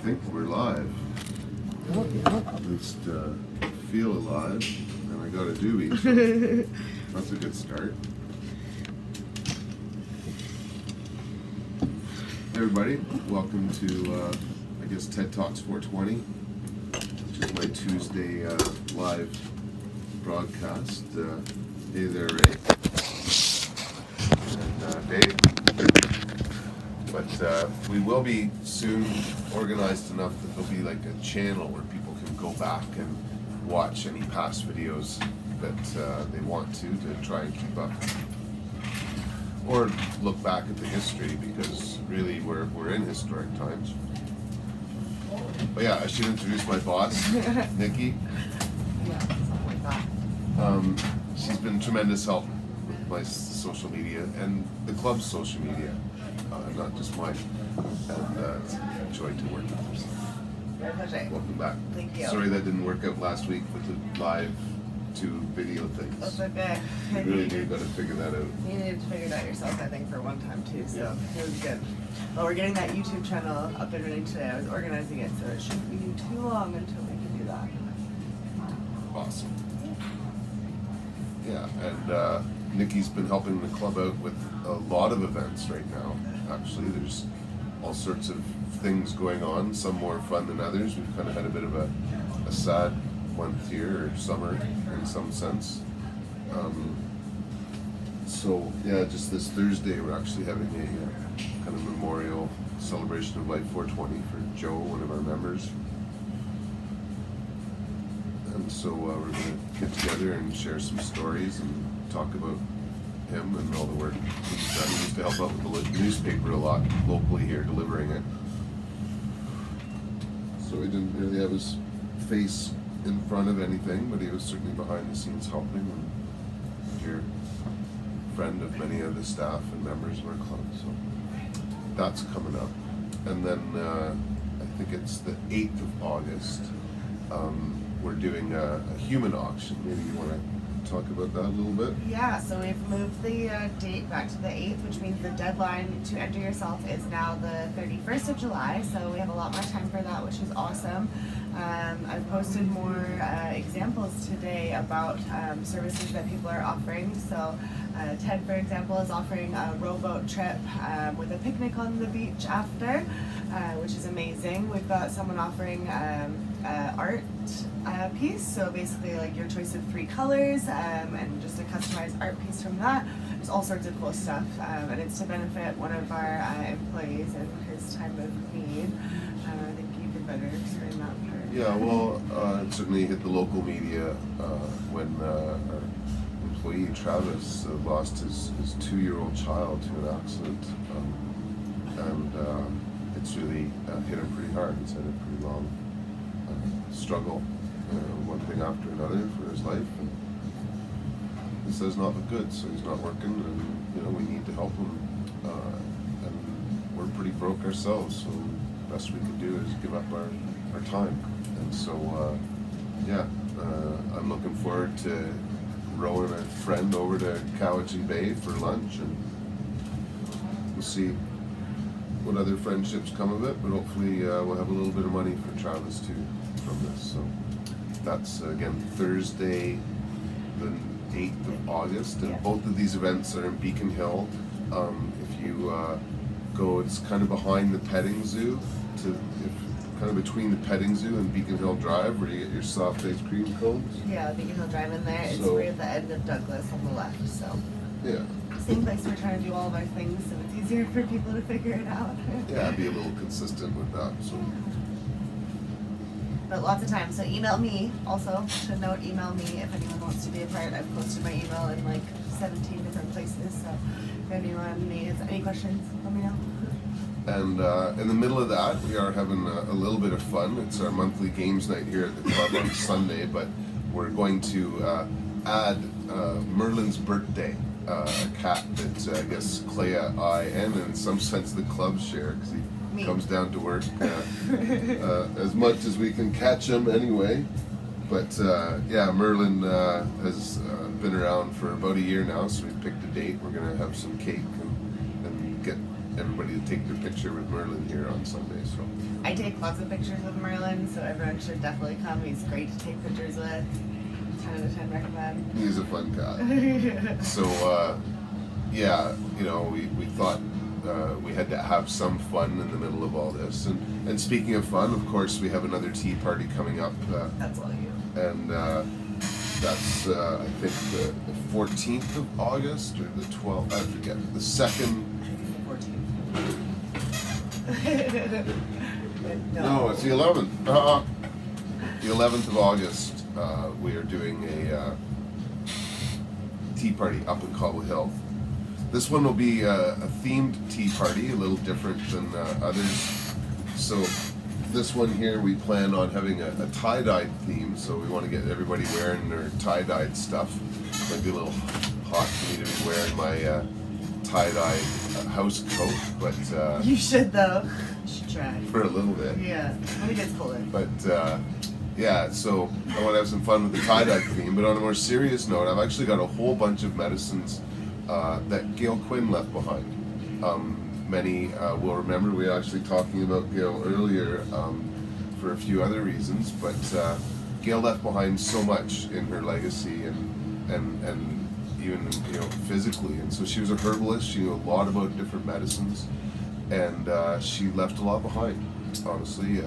think we're live. At least feel alive. And I got a doobie, so that's a good start. Hey everybody, welcome to I guess Ted Talks 420, which is my Tuesday live broadcast. Hey there, Ray. And Dave. But we will be soon organized enough that there'll be like a channel where people can go back and watch any past videos that they want to try and keep up. Or look back at the history, because really we're in historic times. But yeah, I should introduce my boss, Nikki. Yeah, something like that. She's been tremendous help with my social media and the club's social media. Not just mine, and it's a joy to work with her. My pleasure. Welcome back. Thank you. Sorry that didn't work out last week with the live to video things. That's okay. You really do got to figure that out. You needed to figure it out yourself, I think, for one time too, so Yeah. it was good. Well, we're getting that YouTube channel up and running today. I was organizing it, so it shouldn't be too long until we can do that. Awesome. Yeah, and Nikki's been helping the club out with a lot of events right now. Actually, there's all sorts of things going on, some more fun than others. We've kind of had a bit of a sad month here, or summer in some sense. So yeah, just this Thursday we're actually having a kind of memorial celebration of Life 420 for Joe, one of our members. And so we're going to get together and share some stories and talk about him and all the work he's done. He used to help out with the newspaper a lot locally here, delivering it. So he didn't really have his face in front of anything, but he was certainly behind the scenes helping, and a dear friend of many of the staff and members of our club. So that's coming up. And then I think it's the 8th of August. We're doing a human auction. Maybe you want to talk about that a little bit? Yeah, so we've moved the date back to the 8th, which means the deadline to enter yourself is now the 31st of July, so we have a lot more time for that, which is awesome. I've posted more examples today about services that people are offering. So Ted, for example, is offering a rowboat trip with a picnic on the beach after, which is amazing. We've got someone offering art piece, so basically like your choice of 3 colors and just a customized art piece from that. There's all sorts of cool stuff, and it's to benefit one of our employees in his time of need. I think you could better explain that part. Yeah, well, it certainly hit the local media when our employee Travis lost his 2-year-old child to an accident, and it's really hit him pretty hard. He's had a pretty long struggle, one thing after another for his life, and he says not look good, so he's not working, and we need to help him, and we're pretty broke ourselves, so the best we could do is give up our time. And so I'm looking forward to rowing a friend over to Cowichan Bay for lunch, and we'll see what other friendships come of it, but hopefully we'll have a little bit of money for Travis too from this. So that's again Thursday the 8th of August, and both of these events are in Beacon Hill. If you go, it's kind of behind the petting zoo, kind of between the petting zoo and Beacon Hill Drive, where you get your soft ice cream cones. Yeah, Beacon Hill Drive in there. It's So- right at the end of Douglas on the left, so. Yeah. Same place we're trying to do all of our things, so it's easier for people to figure it out. Yeah, be a little consistent with that. So But lots of time, so email me also. To note, email me if anyone wants to be a part. I've posted my email in like 17 different places, so if anyone needs any questions, let me know. And in the middle of that, we are having a little bit of fun. It's our monthly games night here at the club on Sunday, but we're going to add Merlin's birthday, a cat that I guess Clea, I, and in some sense the club share, because he comes down to work as much as we can catch him anyway. But Merlin has been around for about a year now, so we picked a date. We're going to have some cake and get everybody take their picture with Merlin here on Sunday. So I take lots of pictures with Merlin, so everyone should definitely come. He's great to take pictures with. 10 out of 10 recommend. he's a fun guy. So yeah, you know, we thought we had to have some fun in the middle of all this. And speaking of fun, of course, we have another tea party coming up. That's all you. And that's I think the 14th of August or the 12th. I forget. The 2nd. No, it's the 11th. The 11th of August, we are doing a tea party up in Cobble Hill. This one will be a themed tea party, a little different than others. So this one here, we plan on having a tie-dyed theme. So we want to get everybody wearing their tie-dyed stuff. Might be a little hot for me to be wearing my tie-dye house coat, but You should though. You should try. for a little bit. Yeah, when it gets colder. But yeah, so I want to have some fun with the tie-dye theme. But on a more serious note, I've actually got a whole bunch of medicines that Gail Quinn left behind. Many will remember we were actually talking about Gail earlier for a few other reasons, but Gail left behind so much in her legacy and even, you know, physically. And so she was a herbalist. She knew a lot about different medicines, and she left a lot behind, honestly.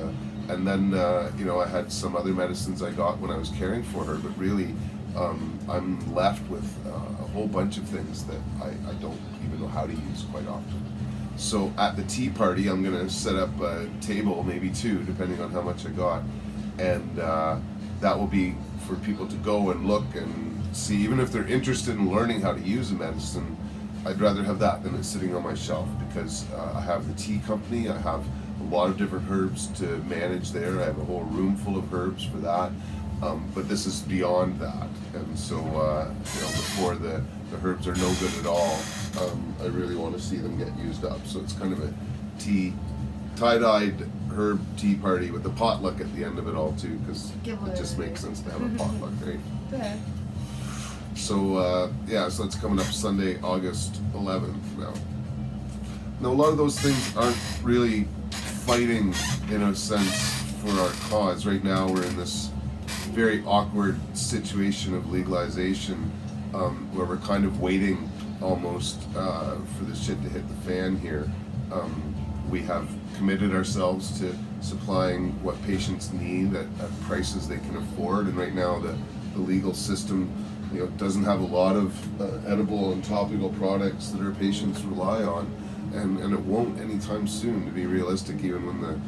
And then you know, I had some other medicines I got when I was caring for her, but really I'm left with a whole bunch of things that I don't even know how to use quite often. So at the tea party, I'm gonna set up a table, maybe two, depending on how much I got, and that will be for people to go and look and see. Even if they're interested in learning how to use a medicine, I'd rather have that than it sitting on my shelf, because I have the tea company, I have a lot of different herbs to manage there, I have a whole room full of herbs for that, but this is beyond that. And so you know, before the herbs are no good at all, I really want to see them get used up. So it's kind of a tie-dyed herb tea party with a potluck at the end of it all too, because it just makes sense to have a potluck, right? Yeah. So yeah, so that's coming up Sunday, August 11th. Now a lot of those things aren't really fighting in a sense for our cause. Right now we're in this very awkward situation of legalization, where we're kind of waiting almost for the shit to hit the fan here. We have committed ourselves to supplying what patients need at prices they can afford, and right now the legal system, you know, doesn't have a lot of edible and topical products that our patients rely on, and it won't anytime soon, to be realistic. Even when the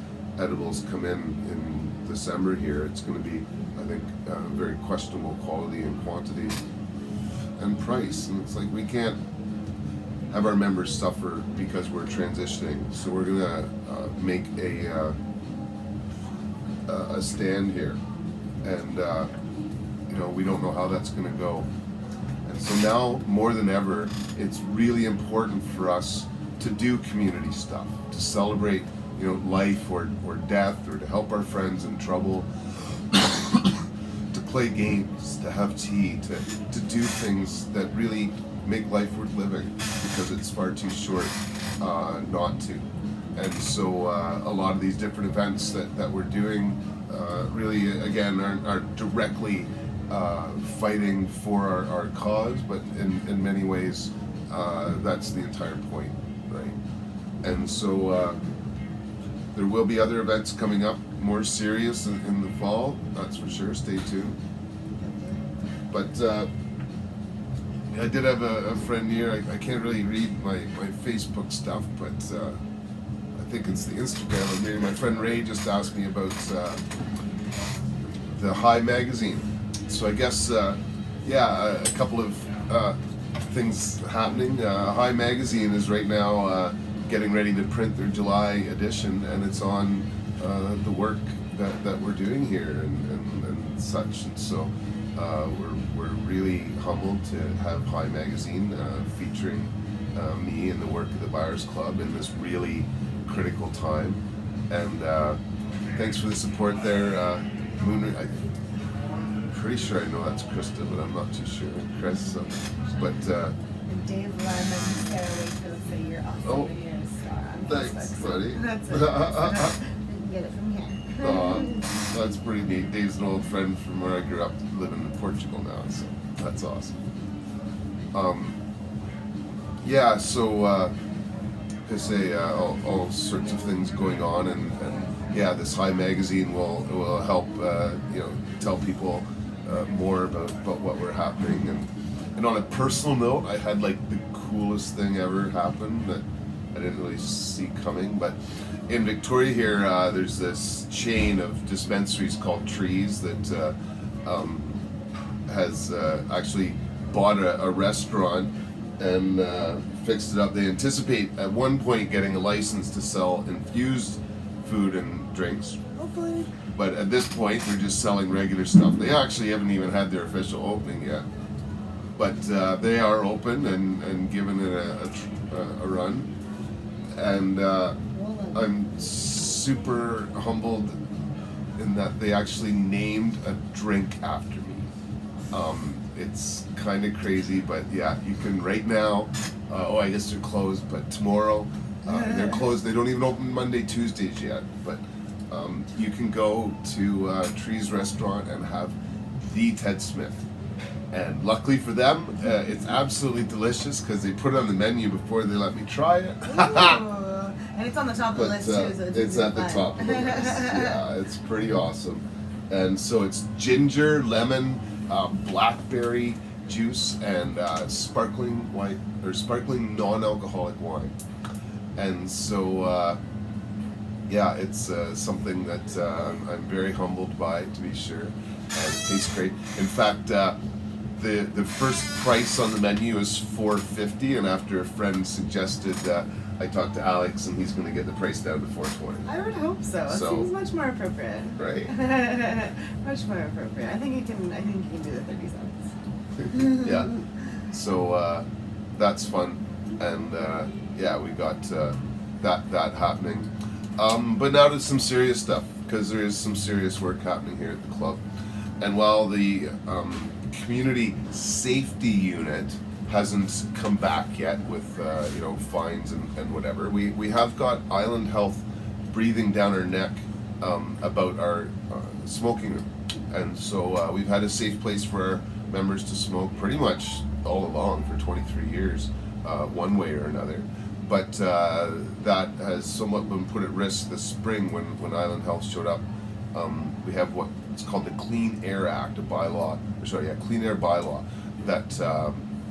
edibles come in December here, it's going to be, I think, very questionable quality and quantity and price. And it's like, we can't have our members suffer because we're transitioning. So we're going to make a stand here, and you know, we don't know how that's going to go. And so now more than ever, it's really important for us to do community stuff, to celebrate, you know, life or death, or to help our friends in trouble, to play games, to have tea, to do things that really make life worth living, because it's far too short not to. And so a lot of these different events that we're doing really, again, aren't directly fighting for our cause, but in many ways that's the entire point, right? And so there will be other events coming up, more serious in the fall, that's for sure. Stay tuned. But I did have a friend here. I can't really read my Facebook stuff, but I think it's the Instagram. Maybe my friend Ray just asked me about the High magazine. So I guess, yeah, a couple of things happening. High magazine is right now getting ready to print their July edition, and it's on the work that we're doing here and such. And so we're really humbled to have High magazine featuring me and the work of the Buyers Club in this really critical time. And thanks for the support there, Moon. I'm pretty sure I know that's Krista, but I'm not too sure. Chris, but And Dave Lemon, Sarah Wakefield say you're awesome. Oh. And you're a star. I'm Thanks, buddy. That's it. You can get it from here. That's pretty neat. Dave's an old friend from where I grew up, living in Portugal now, so that's awesome. Yeah, so I say all sorts of things going on, and yeah, this High magazine will help tell people more about what we're happening. And on a personal note, I had like the coolest thing ever happen that I didn't really see coming. But in Victoria here, there's this chain of dispensaries called Trees that has actually bought a restaurant and fixed it up. They anticipate at one point getting a license to sell infused food and drinks. Hopefully. But at this point, they're just selling regular stuff. They actually haven't even had their official opening yet. But they are open and giving it a run. And I'm super humbled in that they actually named a drink after me. It's kind of crazy, but yeah, you can right now. I guess they're closed, but tomorrow they're closed. They don't even open Monday, Tuesdays yet. But you can go to Trees Restaurant and have the Ted Smith. And luckily for them, it's absolutely delicious because they put it on the menu before they let me try it. And it's on the top of the list too, so it's at the top of the list. Yeah, it's pretty awesome. And so it's ginger, lemon, blackberry juice, and sparkling white or sparkling non-alcoholic wine. And so yeah, it's something that I'm very humbled by, to be sure. And it tastes great. In fact, the first price on the menu is $4.50, and after a friend suggested, I talked to Alex, and he's going to get the price down to $4.20. I would hope so. It seems much more appropriate. Right. Much more appropriate. I think you can do the 30 cents. Yeah. So that's fun, and yeah, we got that happening. But now to some serious stuff, because there is some serious work happening here at the club. And while the community safety unit hasn't come back yet with fines and whatever, we have got Island Health breathing down our neck about our smoking room. And so we've had a safe place for our members to smoke pretty much all along for 23 years, one way or another. But that has somewhat been put at risk this spring when Island Health showed up. We have what's called the Clean Air Act, Clean Air bylaw that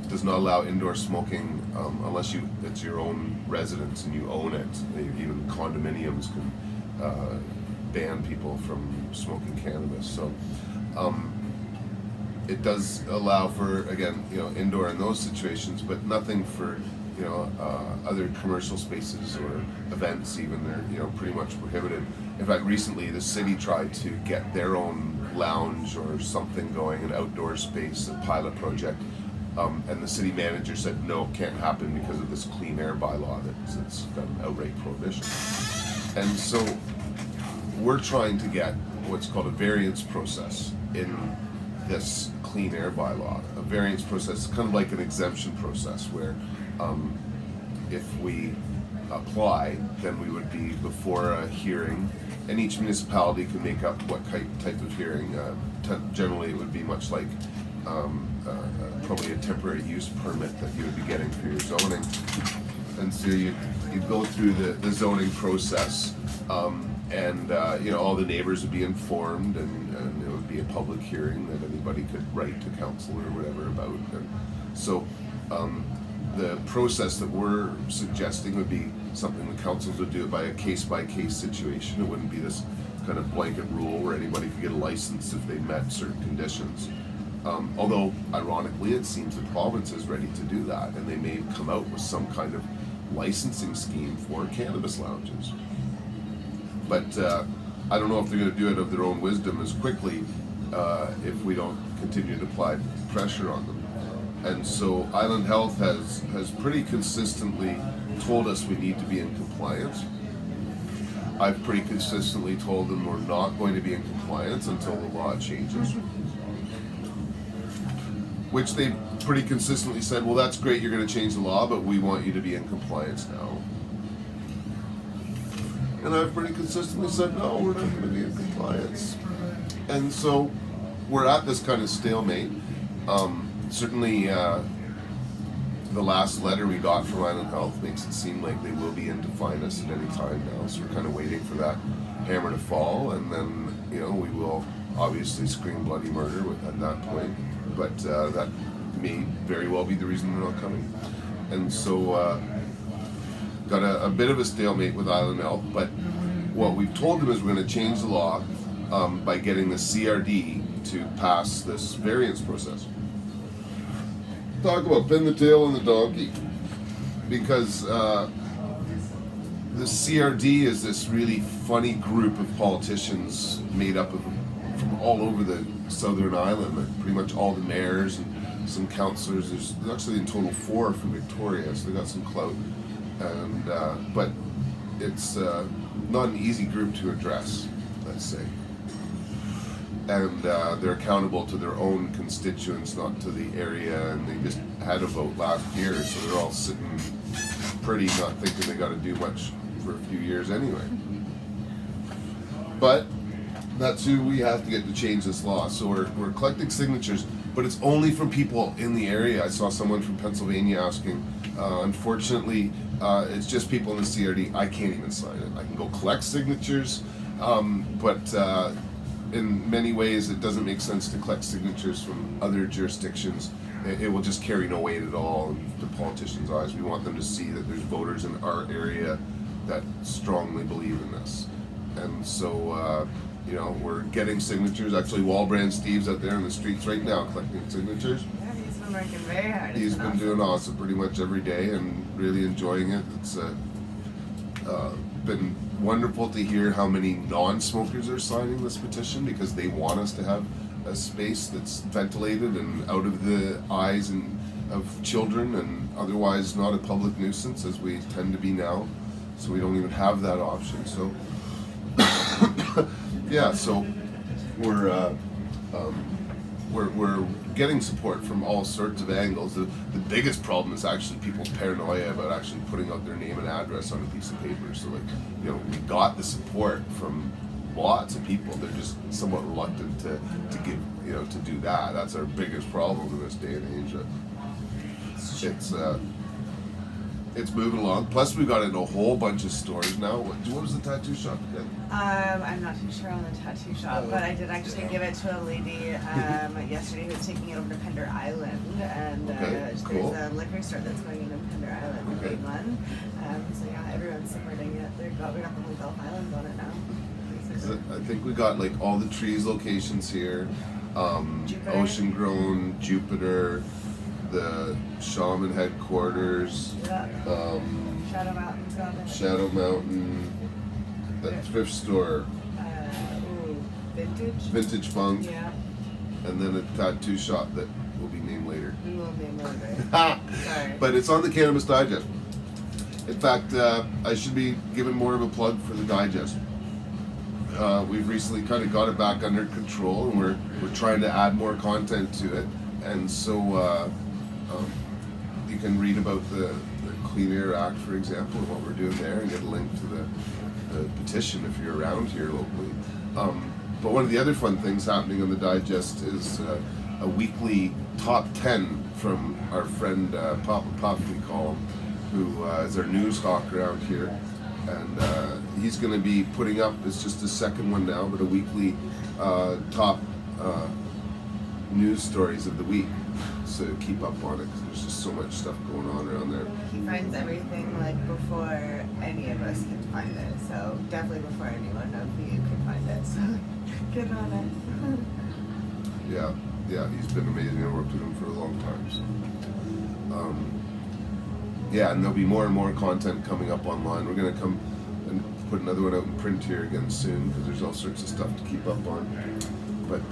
does not allow indoor smoking unless it's your own residence and you own it. Even condominiums can ban people from smoking cannabis. So it does allow for, again, indoor in those situations, but nothing for other commercial spaces or events. Even they're pretty much prohibited. In fact, recently the city tried to get their own lounge or something going, an outdoor space, a pilot project, and the city manager said no, can't happen because of this clean air bylaw that's got an outright prohibition. And so we're trying to get what's called a variance process in this clean air bylaw. A variance process, kind of like an exemption process, where if we apply, then we would be before a hearing, and each municipality can make up what type of hearing. Generally, it would be much like probably a temporary use permit that you would be getting for your zoning. And so you'd go through the zoning process, and all the neighbors would be informed, and it would be a public hearing that anybody could write to council or whatever about. And so the process that we're suggesting would be something the councils would do by a case-by-case situation. It wouldn't be this kind of blanket rule where anybody could get a license if they met certain conditions. Although, ironically, it seems the province is ready to do that, and they may come out with some kind of licensing scheme for cannabis lounges. But I don't know if they're going to do it of their own wisdom as quickly if we don't continue to apply pressure on them. And so Island Health has pretty consistently told us we need to be in compliance. I've pretty consistently told them we're not going to be in compliance until the law changes. Which they pretty consistently said, well, that's great, you're going to change the law, but we want you to be in compliance now. And I've pretty consistently said, no, we're not going to be in compliance. And so we're at this kind of stalemate. Certainly, the last letter we got from Island Health makes it seem like they will be in to find us at any time now. So we're kind of waiting for that hammer to fall, and then we will obviously scream bloody murder at that point. But that may very well be the reason they're not coming. And so got a bit of a stalemate with Island Health. But what we've told them is we're going to change the law by getting the CRD to pass this variance process. Talk about pin the tail on the donkey, because the CRD is this really funny group of politicians made up of from all over the Southern Island, like pretty much all the mayors and some councillors. There's actually in total 4 from Victoria, so they got some clout. And but it's not an easy group to address, let's say. And they're accountable to their own constituents, not to the area, and they just had a vote last year, so they're all sitting pretty, not thinking they got to do much for a few years anyway. But that's who we have to get to change this law. So we're collecting signatures, but it's only from people in the area. I saw someone from Pennsylvania asking. Unfortunately, it's just people in the CRD. I can't even sign it. I can go collect signatures, but in many ways it doesn't make sense to collect signatures from other jurisdictions. It will just carry no weight at all in the politicians' eyes. We want them to see that there's voters in our area that strongly believe in this. And so we're getting signatures. Actually, Walbrand Steve's out there in the streets right now collecting signatures. Yeah, he's been working very hard. He's been doing awesome pretty much every day and really enjoying it. It's been wonderful to hear how many non-smokers are signing this petition, because they want us to have a space that's ventilated and out of the eyes of children, and otherwise not a public nuisance as we tend to be now. So we don't even have that option. So yeah, so we're getting support from all sorts of angles. The biggest problem is actually people's paranoia about actually putting out their name and address on a piece of paper. So we got the support from lots of people. They're just somewhat reluctant to give to do that. That's our biggest problem in this day and age. It's moving along. Plus, we got into a whole bunch of stores now. What was the tattoo shop again? I'm not too sure on the tattoo shop, but I did actually give it to a lady yesterday who was taking it over to Pender Island, and cool. There's a liquor store that's going into Pender Island, the big one. So yeah, everyone's supporting it. We got the whole Gulf Islands on it now. I think we got like all the Trees locations here, Ocean Grown, Jupiter, the Shaman headquarters, Shadow Mountain, the thrift store, Vintage Funk, yeah, and then a tattoo shop that will be named later. We will name later. Sorry. But it's on the Cannabis Digest. In fact, I should be giving more of a plug for the Digest. We've recently kind of got it back under control, and we're trying to add more content to it, and so you can read about the Clean Air Act, for example, and what we're doing there, and get a link to the petition if you're around here locally. But one of the other fun things happening on the Digest is a weekly top 10 from our friend Papa Puff, we call him, who is our news hawk around here. And he's going to be putting up, it's just his second one now, but a weekly top news stories of the week. So keep up on it, because there's just so much stuff going on around there. He finds everything like before any of us can find it, so definitely before anyone of you can find it, so good on it. Yeah, he's been amazing. I worked with him for a long time. So. And there'll be more and more content coming up online. We're going to come and put another one out in print here again soon, because there's all sorts of stuff to keep up on. But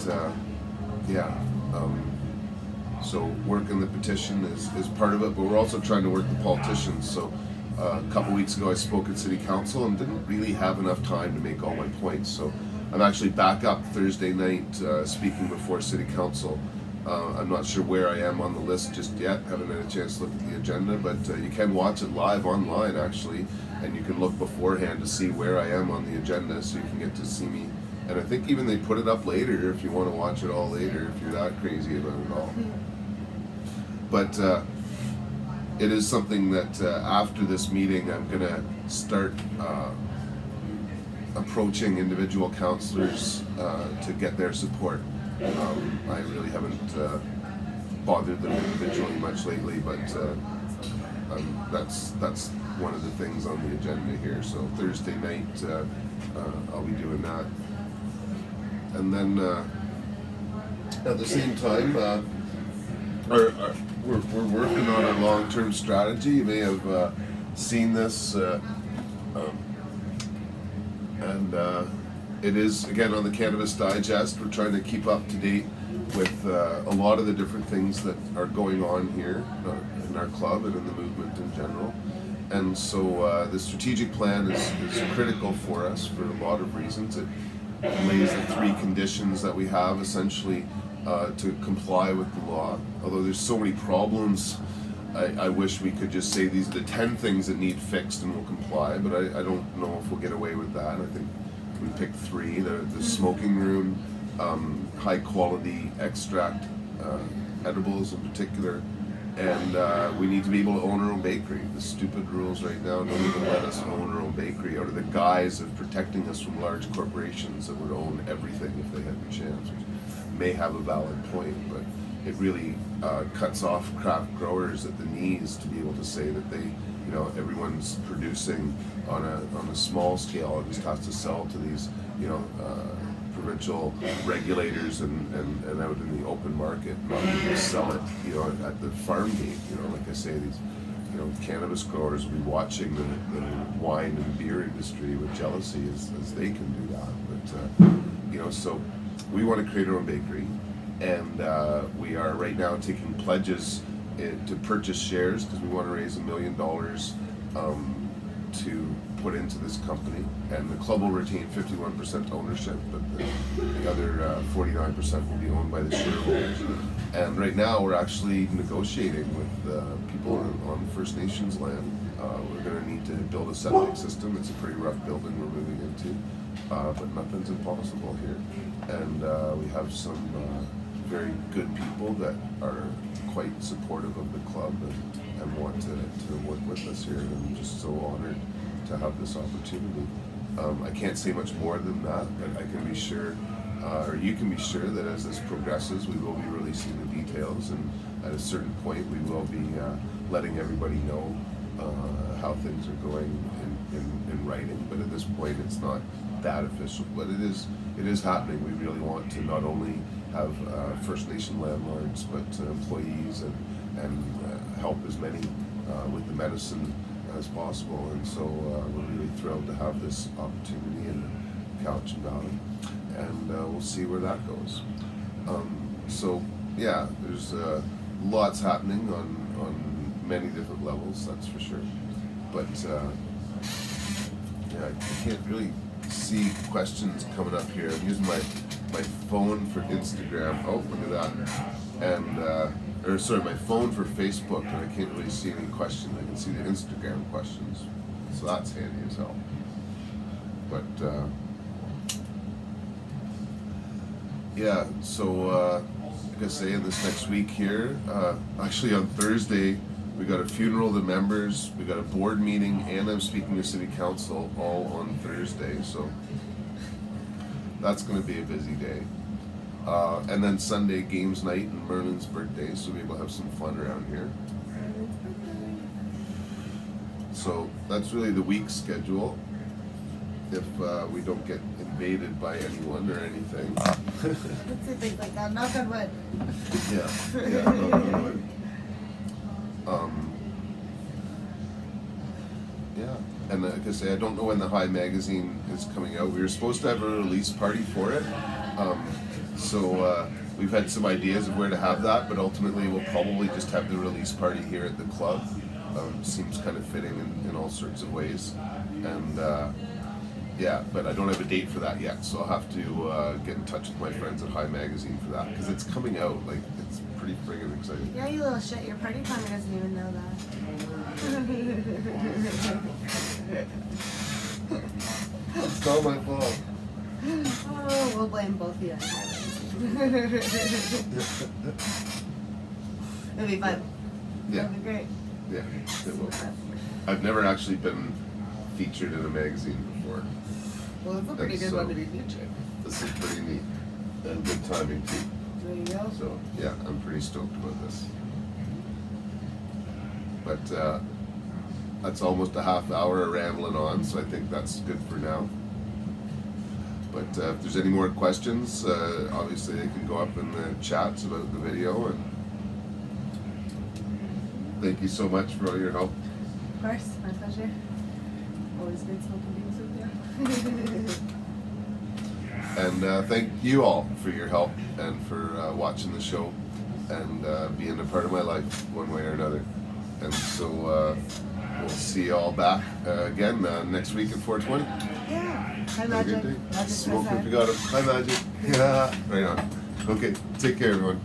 so working the petition is part of it, but we're also trying to work the politicians. So a couple weeks ago I spoke at City Council and didn't really have enough time to make all my points. So I'm actually back up Thursday night speaking before City Council I'm not sure where I am on the list just yet. Haven't had a chance to look at the agenda, but you can watch it live online actually, and you can look beforehand to see where I am on the agenda, so you can get to see me. And I think even they put it up later if you want to watch it all later, if you're that crazy about it all. But it is something that after this meeting I'm going to start approaching individual councillors to get their support. I really haven't bothered them individually much lately, but that's one of the things on the agenda here. So Thursday night I'll be doing that. And then at the same time, we're working on our long-term strategy. You may have seen this, and it is again on the Cannabis Digest. We're trying to keep up to date with a lot of the different things that are going on here in our club and in the movement in general. And so the strategic plan is critical for us for a lot of reasons. It lays the 3 conditions that we have essentially to comply with the law. Although there's so many problems, I wish we could just say these are the 10 things that need fixed and we'll comply, but I don't know if we'll get away with that. I think we picked 3, the smoking room, high quality extract edibles in particular, and we need to be able to own our own bakery. The stupid rules right now don't even let us own our own bakery out of the guise of protecting us from large corporations that would own everything if they had the chance, which may have a valid point, but it really cuts off craft growers at the knees to be able to say that they, everyone's producing on a small scale and just has to sell to these, provincial regulators and out in the open market, not even sell it, at the farm gate. Like I say, these, cannabis growers will be watching the wine and beer industry with jealousy as they can do that. But so we want to create our own bakery, and we are right now taking pledges to purchase shares because we want to raise $1 million to put into this company, and the club will retain 51% ownership, but the other 49% will be owned by the shareholders. And right now we're actually negotiating with people on First Nations land. We're going to need to build a septic system. It's a pretty rough building we're moving into, but nothing's impossible here. And we have some very good people that are quite supportive of the club and want to work with us here, and I'm just so honored to have this opportunity. I can't say much more than that, but I can be sure, or you can be sure that as this progresses, we will be releasing the details, and at a certain point we will be letting everybody know how things are going in writing. But at this point it's not that official, but it is happening. We really want to not only have First Nation landlords, but employees and help as many with the medicine as possible. And so we're really thrilled to have this opportunity in Cowichan Valley, and we'll see where that goes. So yeah, there's lots happening on many different levels, that's for sure. But yeah, I can't really see questions coming up here. I'm using my phone for Instagram. Oh, look at that. And my phone for Facebook, and I can't really see any questions. I can see the Instagram questions, so that's handy as hell. But yeah, so like I say, in this next week here, actually on Thursday, we got a funeral of the members, we got a board meeting, and I'm speaking to City Council all on Thursday, so that's going to be a busy day. And then Sunday, games night and Merlin's birthday, so we'll be able to have some fun around here. So that's really the week schedule, if we don't get invaded by anyone or anything. Let's say things like that, knock on wood. Yeah, knock on wood. Yeah, and like I say, I don't know when the High magazine is coming out. We were supposed to have a release party for it, so we've had some ideas of where to have that, but ultimately we'll probably just have the release party here at the club. Seems kind of fitting in all sorts of ways, and Yeah, but I don't have a date for that yet, so I'll have to get in touch with my friends at High Magazine for that, because it's coming out. Like, it's pretty friggin' exciting. Yeah, you little shit. Your party planner doesn't even know that. It's not my fault. Oh, we'll blame both of you on High Magazine. It'll be fun. Yeah. It'll be great. Yeah, it will. I've never actually been featured in a magazine before. Well, it's a pretty good one to be featured. This is pretty neat and good timing too. There you go. So yeah, I'm pretty stoked about this. But that's almost a half hour of rambling on, so I think that's good for now. But if there's any more questions, obviously they can go up in the chats about the video. And thank you so much for all your help. Of course, my pleasure. Always good smoking beans with you. And thank you all for your help and for watching the show and being a part of my life one way or another. And so we'll see you all back again next week at 4:20. Yeah. Hi, Have a Magic. good day. Magic Smoke Press if you got it. Bye, Magic. Yeah. Right on. Okay. Take care, everyone.